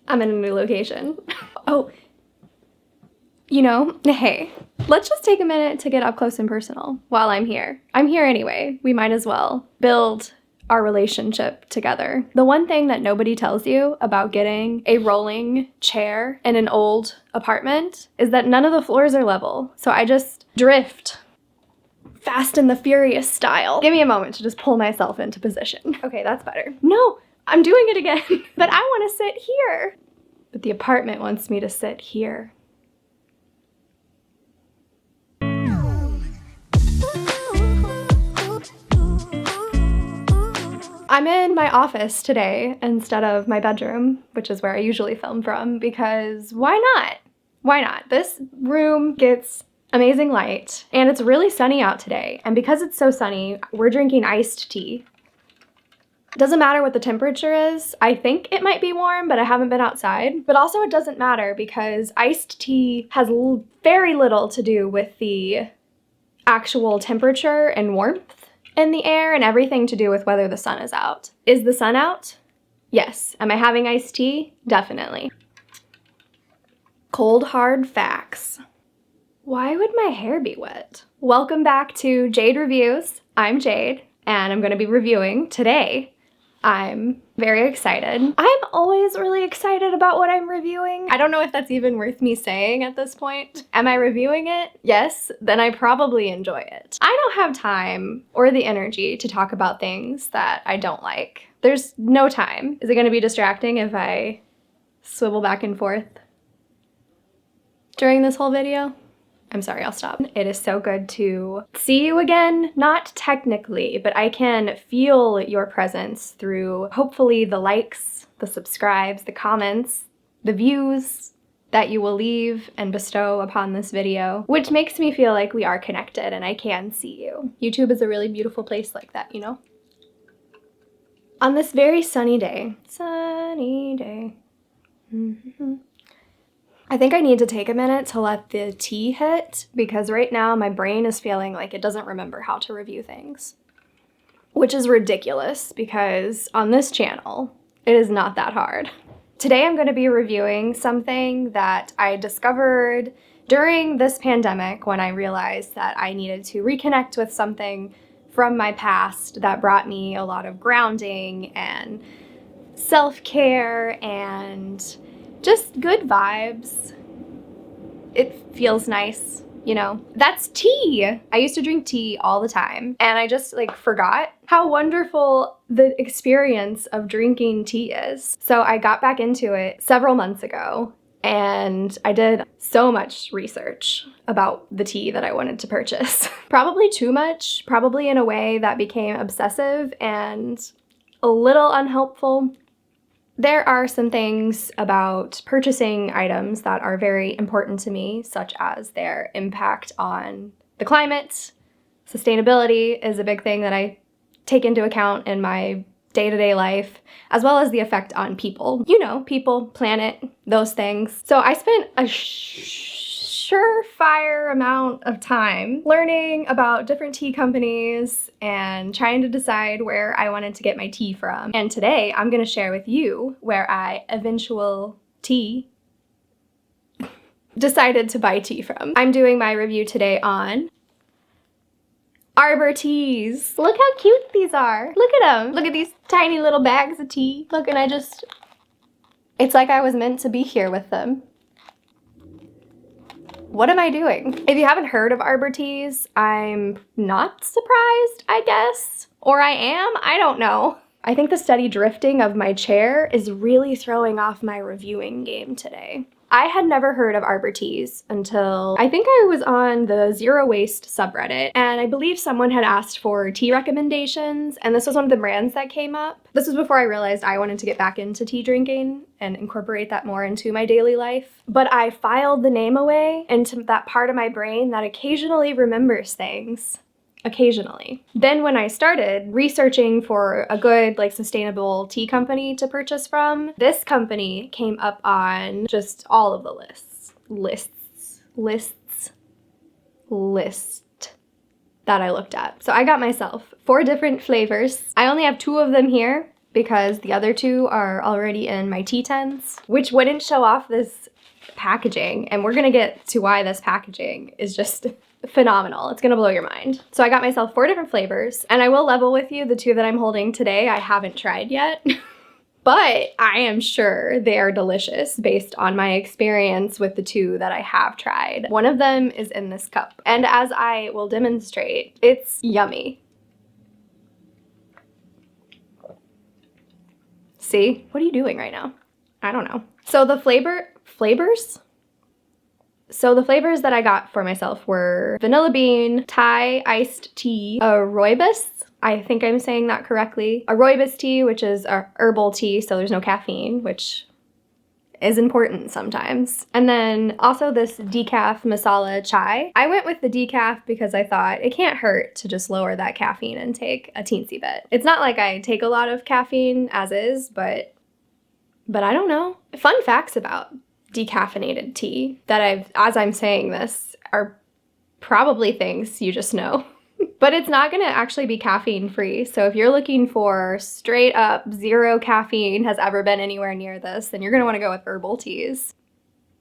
I'm in a new location. Oh, you know, hey, let's just take a minute to get up close and personal while I'm here. I'm here anyway. We might as well build our relationship together. The one thing that nobody tells you about getting a rolling chair in an old apartment is that none of the floors are level. So I just drift Fast and the Furious style. Give me a moment to just pull myself into position. Okay, that's better. No, I'm doing it again. But I want to sit here. But the apartment wants me to sit here. I'm in my office today instead of my bedroom, which is where I usually film from, because why not? Why not? This room gets amazing light, and it's really sunny out today. And because it's so sunny, we're drinking iced tea. Doesn't matter what the temperature is. I think it might be warm, but I haven't been outside. But also it doesn't matter because iced tea has very little to do with the actual temperature and warmth in the air and everything to do with whether the sun is out. Is the sun out? Yes. Am I having iced tea? Definitely. Cold hard facts. Why would my hair be wet? Welcome back to Jade Reviews. I'm Jade, and I'm going to be reviewing today. I'm very excited. I'm always really excited about what I'm reviewing. I don't know if that's even worth me saying at this point. Am I reviewing it? Yes, then I probably enjoy it. I don't have time or the energy to talk about things that I don't like. There's no time. Is it going to be distracting if I swivel back and forth during this whole video? I'm sorry, I'll stop. It is so good to see you again. Not technically, but I can feel your presence through hopefully the likes, the subscribes, the comments, the views that you will leave and bestow upon this video, which makes me feel like we are connected and I can see you. YouTube is a really beautiful place like that, you know? On this very sunny day, I think I need to take a minute to let the tea hit because right now my brain is feeling like it doesn't remember how to review things. Which is ridiculous because on this channel, it is not that hard. Today I'm going to be reviewing something that I discovered during this pandemic when I realized that I needed to reconnect with something from my past that brought me a lot of grounding and self-care and just good vibes. It feels nice, you know? That's tea! I used to drink tea all the time, and I just forgot how wonderful the experience of drinking tea is. So I got back into it several months ago, and I did so much research about the tea that I wanted to purchase. Probably too much, probably in a way that became obsessive and a little unhelpful. There are some things about purchasing items that are very important to me, such as their impact on the climate. Sustainability is a big thing that I take into account in my day-to-day life, as well as the effect on people. You know, people, planet, those things. So I spent a surefire amount of time learning about different tea companies and trying to decide where I wanted to get my tea from. And today I'm going to share with you where I decided to buy tea from. I'm doing my review today on Arbor Teas. Look how cute these are. Look at them. Look at these tiny little bags of tea. Look, and it's like I was meant to be here with them. What am I doing? If you haven't heard of Arbor Teas, I'm not surprised, I guess. Or I am, I don't know. I think the steady drifting of my chair is really throwing off my reviewing game today. I had never heard of Arbor Teas until I think I was on the Zero Waste subreddit, and I believe someone had asked for tea recommendations, and this was one of the brands that came up. This was before I realized I wanted to get back into tea drinking and incorporate that more into my daily life. But I filed the name away into that part of my brain that occasionally remembers things. Occasionally. Then when I started researching for a good sustainable tea company to purchase from, this company came up on just all of the lists that I looked at. So I got myself 4 different flavors. I only have 2 of them here because the other two are already in my tea tins, which wouldn't show off this packaging. And we're gonna get to why this packaging is just phenomenal. It's gonna blow your mind. So I got myself 4 different flavors, and I will level with you, the 2 that I'm holding today I haven't tried yet. But I am sure they are delicious based on my experience with the 2 that I have tried. One of them is in this cup, and as I will demonstrate, it's yummy. See? What are you doing right now? I don't know. So the flavors that I got for myself were vanilla bean, Thai iced tea, a rooibos, I think I'm saying that correctly, a rooibos tea, which is a herbal tea, so there's no caffeine, which is important sometimes. And then also this decaf masala chai. I went with the decaf because I thought it can't hurt to just lower that caffeine intake a teensy bit. It's not like I take a lot of caffeine as is, but I don't know. Fun facts about decaffeinated tea that as I'm saying this, are probably things you just know. But it's not gonna actually be caffeine free. So if you're looking for straight up 0 caffeine has ever been anywhere near this, then you're gonna wanna go with herbal teas.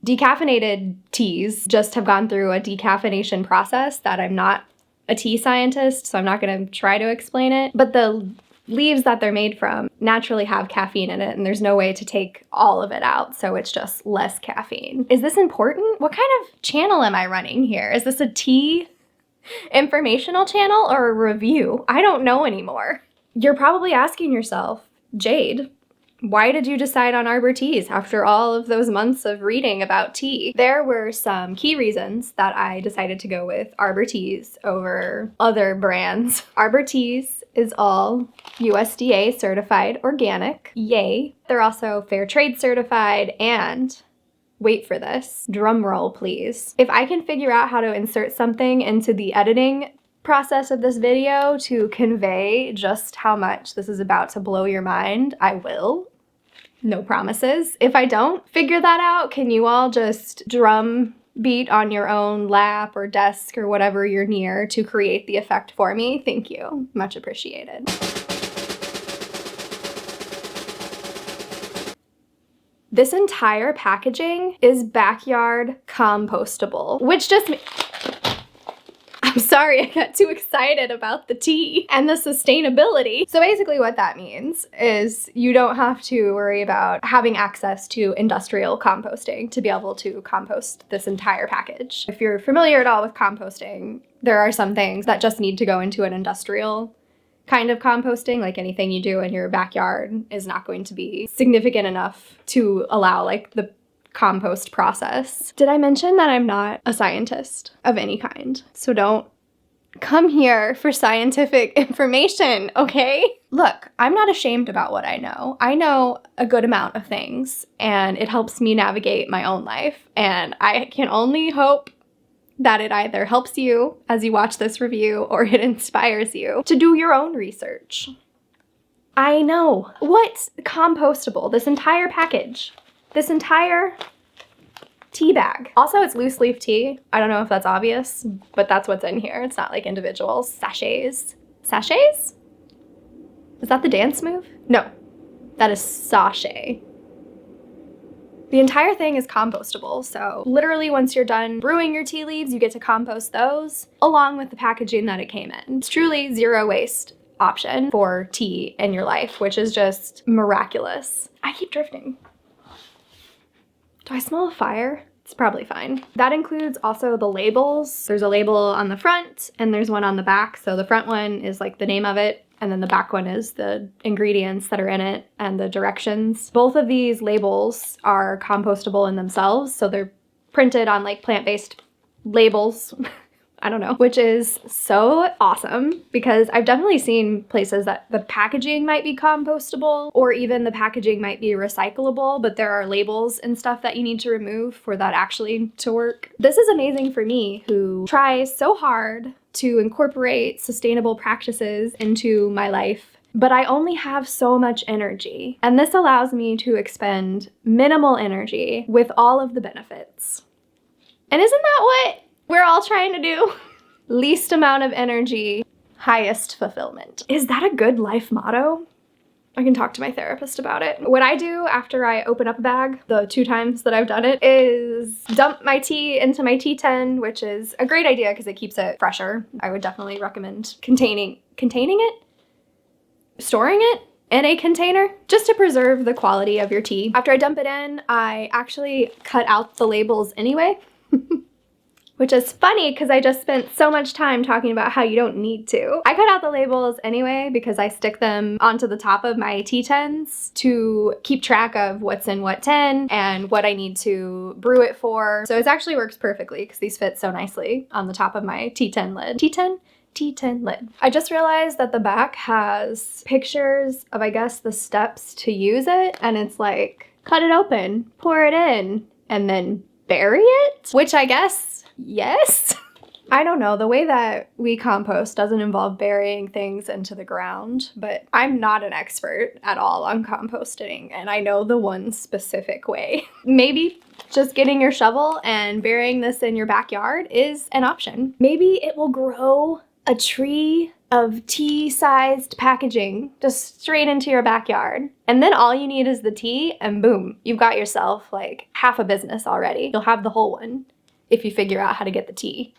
Decaffeinated teas just have gone through a decaffeination process that I'm not a tea scientist, so I'm not gonna try to explain it. But the leaves that they're made from naturally have caffeine in it, and there's no way to take all of it out, so it's just less caffeine. Is this important? What kind of channel am I running here? Is this a tea informational channel or a review? I don't know anymore. You're probably asking yourself, Jade, why did you decide on Arbor Teas after all of those months of reading about tea? There were some key reasons that I decided to go with Arbor Teas over other brands. Arbor Teas is all USDA certified organic. Yay. They're also fair trade certified, and wait for this, drum roll please, if I can figure out how to insert something into the editing process of this video to convey just how much this is about to blow your mind, I will. No promises. If I don't figure that out, can you all just drum beat on your own lap or desk or whatever you're near to create the effect for me? Thank you. Much appreciated. This entire packaging is backyard compostable, which just I'm sorry, I got too excited about the tea and the sustainability. So basically what that means is you don't have to worry about having access to industrial composting to be able to compost this entire package. If you're familiar at all with composting, there are some things that just need to go into an industrial kind of composting, like anything you do in your backyard is not going to be significant enough to allow like the compost process. Did I mention that I'm not a scientist of any kind? So don't come here for scientific information, okay? Look, I'm not ashamed about what I know. I know a good amount of things, and it helps me navigate my own life, and I can only hope that it either helps you as you watch this review or it inspires you to do your own research. I know. What's compostable? This entire package. This entire tea bag. Also, it's loose leaf tea. I don't know if that's obvious, but that's what's in here. It's not like individual sachets. Sachets? Is that the dance move? No, that is sachet. The entire thing is compostable, so literally once you're done brewing your tea leaves, you get to compost those along with the packaging that it came in. It's truly zero waste option for tea in your life, which is just miraculous. I keep drifting. Do I smell a fire? It's probably fine. That includes also the labels. There's a label on the front and there's one on the back. So the front one is like the name of it, and then the back one is the ingredients that are in it and the directions. Both of these labels are compostable in themselves, so they're printed on like plant-based labels. I don't know, which is so awesome because I've definitely seen places that the packaging might be compostable or even the packaging might be recyclable, but there are labels and stuff that you need to remove for that actually to work. This is amazing for me who tries so hard to incorporate sustainable practices into my life, but I only have so much energy. And this allows me to expend minimal energy with all of the benefits. And isn't that what we're all trying to do? Least amount of energy, highest fulfillment. Is that a good life motto? I can talk to my therapist about it. What I do after I open up a bag, the 2 times that I've done it, is dump my tea into my tea tin, which is a great idea because it keeps it fresher. I would definitely recommend containing it? Storing it in a container just to preserve the quality of your tea. After I dump it in, I actually cut out the labels anyway. Which is funny because I just spent so much time talking about how you don't need to. I cut out the labels anyway because I stick them onto the top of my tea tins to keep track of what's in what tin and what I need to brew it for. So it actually works perfectly because these fit so nicely on the top of my tea tin lid. Tea tin lid. I just realized that the back has pictures of, I guess, the steps to use it, and it's like, cut it open, pour it in, and then bury it? Which I guess, yes. I don't know, the way that we compost doesn't involve burying things into the ground, but I'm not an expert at all on composting, and I know the one specific way. Maybe just getting your shovel and burying this in your backyard is an option. Maybe it will grow a tree of tea-sized packaging just straight into your backyard. And then all you need is the tea, and boom, you've got yourself like half a business already. You'll have the whole one if you figure out how to get the tea.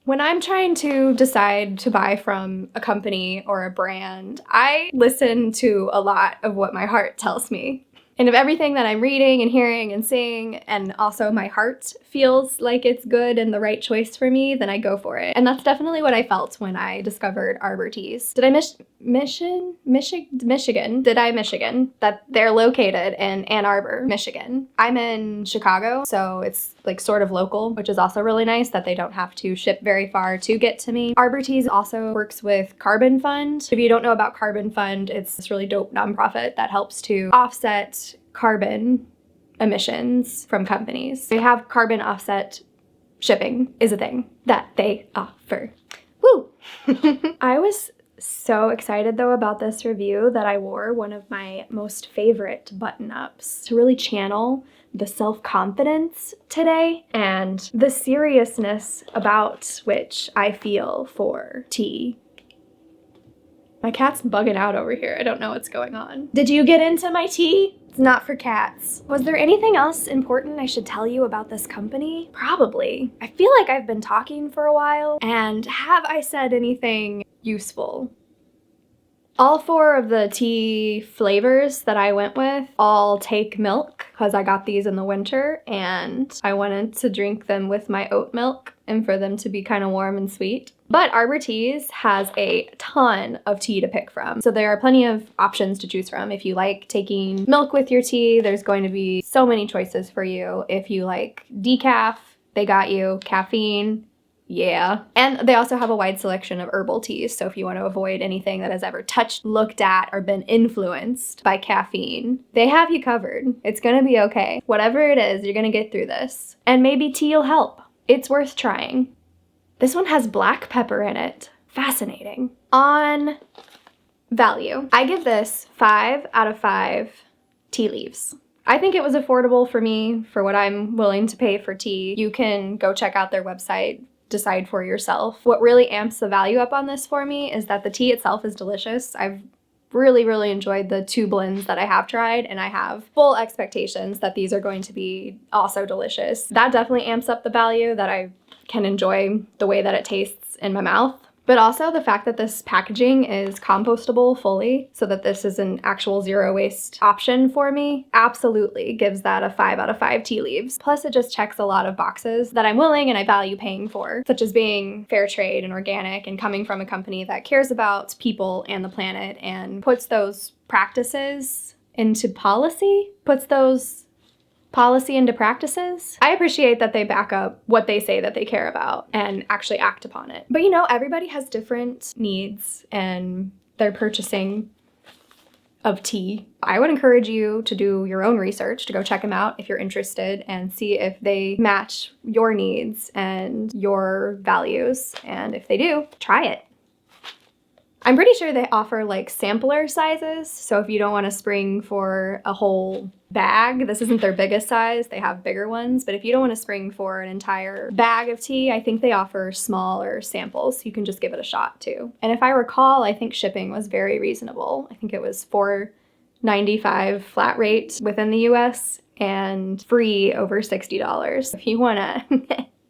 When I'm trying to decide to buy from a company or a brand, I listen to a lot of what my heart tells me. And if everything that I'm reading and hearing and seeing, and also my heart feels like it's good and the right choice for me, then I go for it. And that's definitely what I felt when I discovered Arbor Teas. Did I Michigan? Did I Michigan? That they're located in Ann Arbor, Michigan. I'm in Chicago, so it's like sort of local, which is also really nice that they don't have to ship very far to get to me. Arbor Teas also works with Carbon Fund. If you don't know about Carbon Fund, it's this really dope nonprofit that helps to offset carbon emissions from companies. They have carbon offset shipping is a thing that they offer. Woo! I was so excited though about this review that I wore one of my most favorite button-ups to really channel the self-confidence today and the seriousness about which I feel for tea. My cat's bugging out over here. I don't know what's going on. Did you get into my tea? It's not for cats. Was there anything else important I should tell you about this company? Probably. I feel like I've been talking for a while, and have I said anything useful? All 4 of the tea flavors that I went with all take milk because I got these in the winter and I wanted to drink them with my oat milk and for them to be kind of warm and sweet. But Arbor Teas has a ton of tea to pick from. So there are plenty of options to choose from. If you like taking milk with your tea, there's going to be so many choices for you. If you like decaf, they got you. Caffeine, yeah. And they also have a wide selection of herbal teas. So if you want to avoid anything that has ever touched, looked at, or been influenced by caffeine, they have you covered. It's gonna be okay. Whatever it is, you're gonna get through this. And maybe tea will help. It's worth trying. This one has black pepper in it. Fascinating. On value, I give this 5 out of 5 tea leaves. I think it was affordable for me for what I'm willing to pay for tea. You can go check out their website, decide for yourself. What really amps the value up on this for me is that the tea itself is delicious. I've really enjoyed the 2 blends that I have tried, and I have full expectations that these are going to be also delicious. That definitely amps up the value that I can enjoy the way that it tastes in my mouth. But also the fact that this packaging is compostable fully, so that this is an actual zero waste option for me, absolutely gives that a 5 out of 5 tea leaves. Plus it just checks a lot of boxes that I'm willing and I value paying for, such as being fair trade and organic and coming from a company that cares about people and the planet and puts those practices into policy, into practices. I appreciate that they back up what they say that they care about and actually act upon it. But you know, everybody has different needs and their purchasing of tea. I would encourage you to do your own research, to go check them out if you're interested and see if they match your needs and your values. And if they do, try it. I'm pretty sure they offer like sampler sizes, so if you don't want to spring for a whole bag, this isn't their biggest size, they have bigger ones, but if you don't want to spring for an entire bag of tea, I think they offer smaller samples, so you can just give it a shot too. And if I recall, I think shipping was very reasonable. I think it was $4 $95 flat rate within the US and free over $60. If you wanna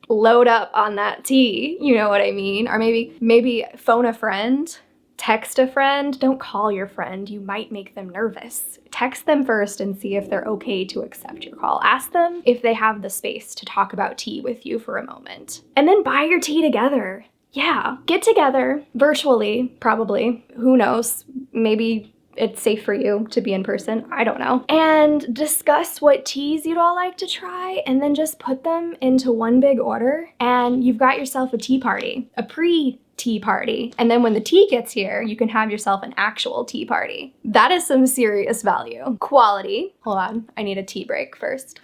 load up on that tea, you know what I mean? Or maybe phone a friend, text a friend. Don't call your friend, you might make them nervous. Text them first and see if they're okay to accept your call. Ask them if they have the space to talk about tea with you for a moment. And then buy your tea together. Yeah, get together virtually, probably. Who knows? Maybe it's safe for you to be in person. I don't know. And discuss what teas you'd all like to try, and then just put them into one big order, and you've got yourself a tea party, a pre-tea party. And then when the tea gets here, you can have yourself an actual tea party. That is some serious value. Quality. Hold on, I need a tea break first.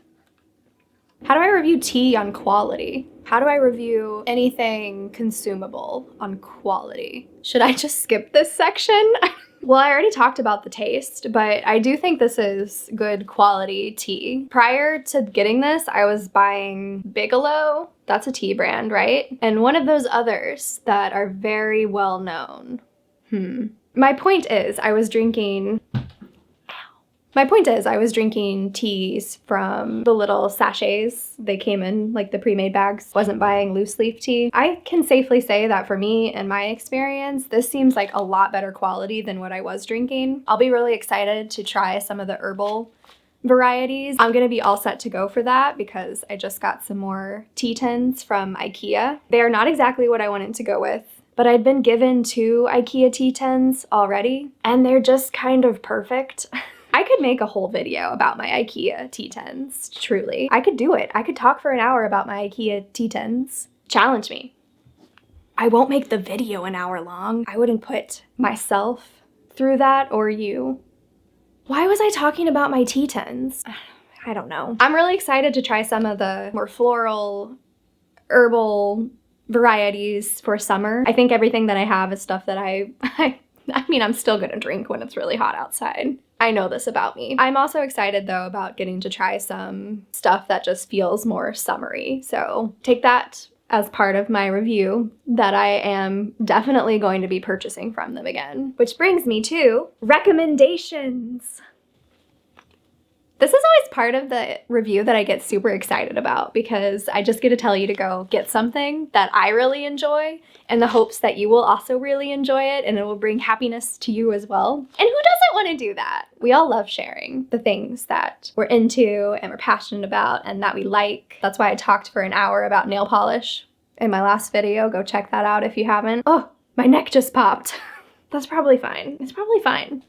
How do I review tea on quality? How do I review anything consumable on quality? Should I just skip this section? Well, I already talked about the taste, but I do think this is good quality tea. Prior to getting this, I was buying Bigelow. That's a tea brand, right? And one of those others that are very well known. My point is, I was drinking teas from the little sachets. They came in like the pre-made bags. Wasn't buying loose leaf tea. I can safely say that for me and my experience, this seems like a lot better quality than what I was drinking. I'll be really excited to try some of the herbal varieties. I'm gonna be all set to go for that because I just got some more tea tins from IKEA. They are not exactly what I wanted to go with, but I'd been given 2 IKEA tea tins already, and they're just kind of perfect. I could make a whole video about my IKEA tea tins, truly. I could do it. I could talk for an hour about my IKEA tea tins. Challenge me. I won't make the video an hour long. I wouldn't put myself through that, or you. Why was I talking about my tea tins? I don't know. I'm really excited to try some of the more floral, herbal varieties for summer. I think everything that I have is stuff that I mean, I'm still gonna drink when it's really hot outside. I know this about me. I'm also excited though about getting to try some stuff that just feels more summery. So take that as part of my review that I am definitely going to be purchasing from them again. Which brings me to recommendations. This is always part of the review that I get super excited about because I just get to tell you to go get something that I really enjoy in the hopes that you will also really enjoy it and it will bring happiness to you as well. And who doesn't want to do that? We all love sharing the things that we're into and we're passionate about and that we like. That's why I talked for an hour about nail polish in my last video. Go check that out if you haven't. Oh, my neck just popped. That's probably fine. It's probably fine.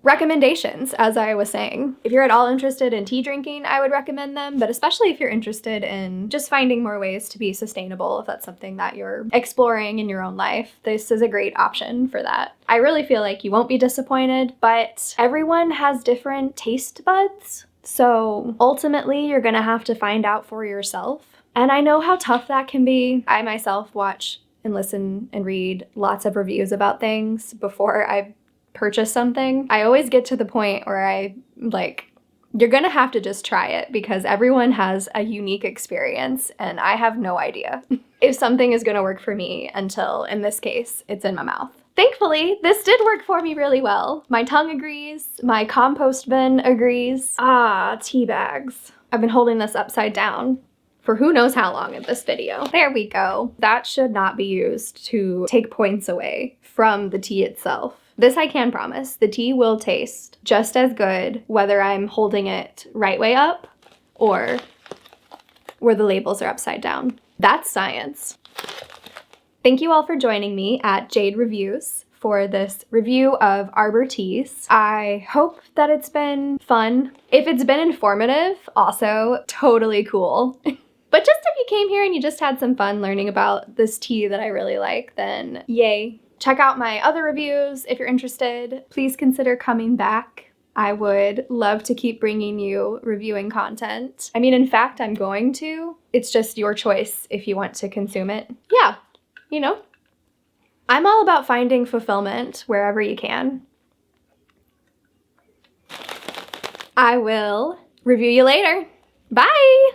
Recommendations, as I was saying. If you're at all interested in tea drinking, I would recommend them, but especially if you're interested in just finding more ways to be sustainable, if that's something that you're exploring in your own life, this is a great option for that. I really feel like you won't be disappointed, but everyone has different taste buds, so ultimately you're gonna have to find out for yourself. And I know how tough that can be. I myself watch and listen and read lots of reviews about things before I purchase something. I always get to the point where you're gonna have to just try it because everyone has a unique experience and I have no idea if something is gonna work for me until, in this case, it's in my mouth. Thankfully, this did work for me really well. My tongue agrees, my compost bin agrees. Ah, tea bags. I've been holding this upside down for who knows how long in this video. There we go. That should not be used to take points away from the tea itself. This I can promise, the tea will taste just as good whether I'm holding it right way up or where the labels are upside down. That's science. Thank you all for joining me at Jade Reviews for this review of Arbor Teas. I hope that it's been fun. If it's been informative, also totally cool. But just if you came here and you just had some fun learning about this tea that I really like, then yay. Check out my other reviews if you're interested. Please consider coming back. I would love to keep bringing you reviewing content. I mean, in fact, I'm going to. It's just your choice if you want to consume it. Yeah, you know. I'm all about finding fulfillment wherever you can. I will review you later. Bye!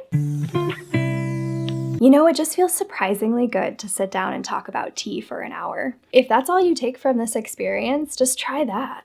You know, it just feels surprisingly good to sit down and talk about tea for an hour. If that's all you take from this experience, just try that.